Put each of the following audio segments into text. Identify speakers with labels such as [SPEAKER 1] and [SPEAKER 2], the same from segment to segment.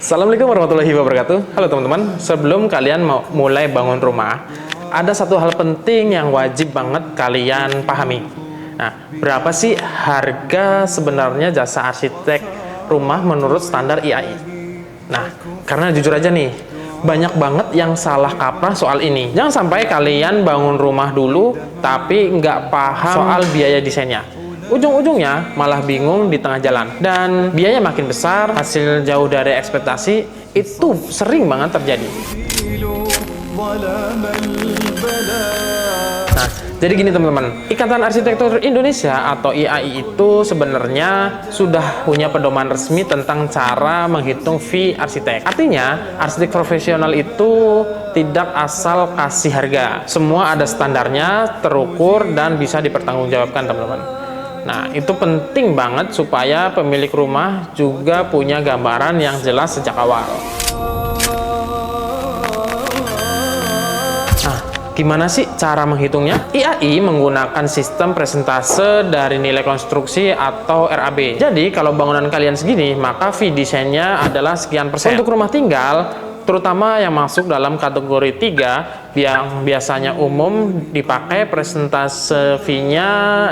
[SPEAKER 1] Assalamualaikum warahmatullahi wabarakatuh. Halo teman-teman, sebelum kalian mau mulai bangun rumah, ada satu hal penting yang wajib banget kalian pahami. Nah, berapa sih harga sebenarnya jasa arsitek rumah menurut standar IAI? Nah, karena jujur aja nih, banyak banget yang salah kaprah soal ini. Jangan sampai kalian bangun rumah dulu, tapi nggak paham soal biaya desainnya. Ujung-ujungnya malah bingung di tengah jalan. Dan biaya makin besar, hasil jauh dari ekspektasi, itu sering banget terjadi. Nah, jadi gini teman-teman, Ikatan Arsitektur Indonesia atau IAI itu sebenarnya sudah punya pedoman resmi tentang cara menghitung fee arsitek. Artinya, arsitek profesional itu tidak asal kasih harga. Semua ada standarnya, terukur, dan bisa dipertanggungjawabkan teman-teman. Nah, itu penting banget supaya pemilik rumah juga punya gambaran yang jelas sejak awal. Nah, gimana sih cara menghitungnya? IAI menggunakan sistem presentase dari nilai konstruksi atau RAB. Jadi, kalau bangunan kalian segini, maka fee desainnya adalah sekian persen. Untuk rumah tinggal, terutama yang masuk dalam kategori 3 yang biasanya umum dipakai, presentase fee-nya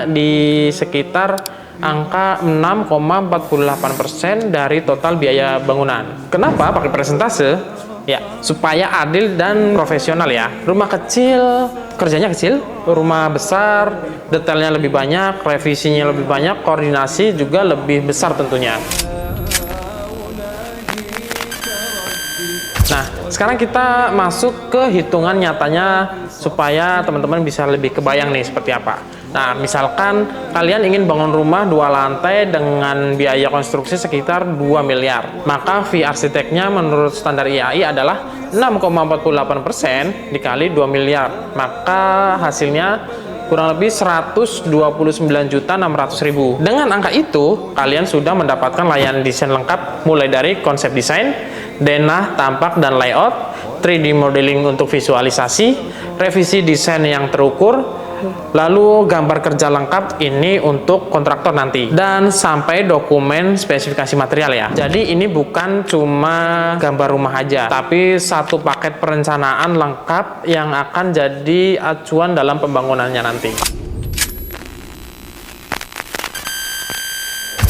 [SPEAKER 1] di sekitar angka 6,48% dari total biaya bangunan. Kenapa pakai presentase? Ya, supaya adil dan profesional ya. Rumah kecil, kerjanya kecil, rumah besar, detailnya lebih banyak, revisinya lebih banyak, koordinasi juga lebih besar tentunya. Nah, sekarang kita masuk ke hitungan nyatanya supaya teman-teman bisa lebih kebayang nih seperti apa. Nah, misalkan kalian ingin bangun rumah 2 lantai dengan biaya konstruksi sekitar 2 miliar. Maka fee arsiteknya menurut standar IAI adalah 6,48% dikali 2 miliar. Maka hasilnya kurang lebih 129.600.000. Dengan angka itu, kalian sudah mendapatkan layanan desain lengkap mulai dari konsep desain, denah, tampak, dan layout, 3D modeling untuk visualisasi, revisi desain yang terukur, lalu gambar kerja lengkap ini untuk kontraktor nanti, dan sampai dokumen spesifikasi material ya. Jadi ini bukan cuma gambar rumah aja, tapi satu paket perencanaan lengkap yang akan jadi acuan dalam pembangunannya nanti.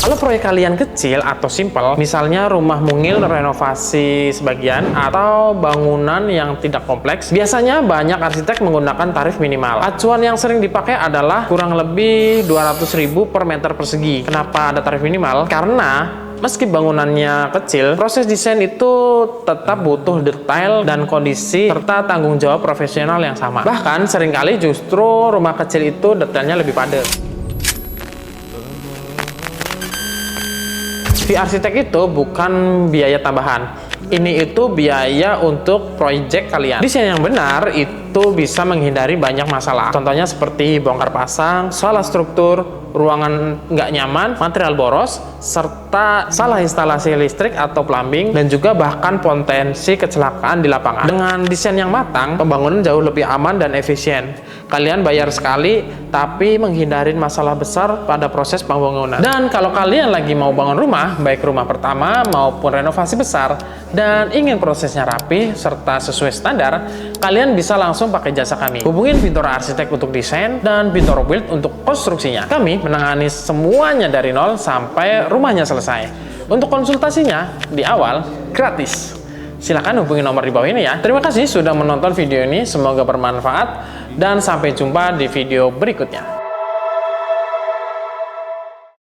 [SPEAKER 1] Kalau proyek kalian kecil atau simpel, misalnya rumah mungil renovasi sebagian atau bangunan yang tidak kompleks, biasanya banyak arsitek menggunakan tarif minimal. Acuan yang sering dipakai adalah kurang lebih 200.000 per meter persegi. Kenapa ada tarif minimal? Karena meski bangunannya kecil, proses desain itu tetap butuh detail dan kondisi serta tanggung jawab profesional yang sama. Bahkan seringkali justru rumah kecil itu detailnya lebih padat. Fee arsitek itu bukan biaya tambahan. Ini itu biaya untuk proyek kalian. Desain yang benar itu bisa menghindari banyak masalah. Contohnya seperti bongkar pasang, salah struktur, ruangan nggak nyaman, material boros, serta salah instalasi listrik atau plumbing, dan juga bahkan potensi kecelakaan di lapangan. Dengan desain yang matang, pembangunan jauh lebih aman dan efisien. Kalian bayar sekali, tapi menghindarin masalah besar pada proses pembangunan. Dan kalau kalian lagi mau bangun rumah, baik rumah pertama maupun renovasi besar, dan ingin prosesnya rapi serta sesuai standar, kalian bisa langsung pakai jasa kami. Hubungin Bintoro Arsitek untuk desain dan Bintoro Build untuk konstruksinya. Kami menangani semuanya dari nol sampai rumahnya selesai. Untuk konsultasinya di awal gratis. Silahkan hubungi nomor di bawah ini ya. Terima kasih sudah menonton video ini, semoga bermanfaat dan sampai jumpa di video berikutnya.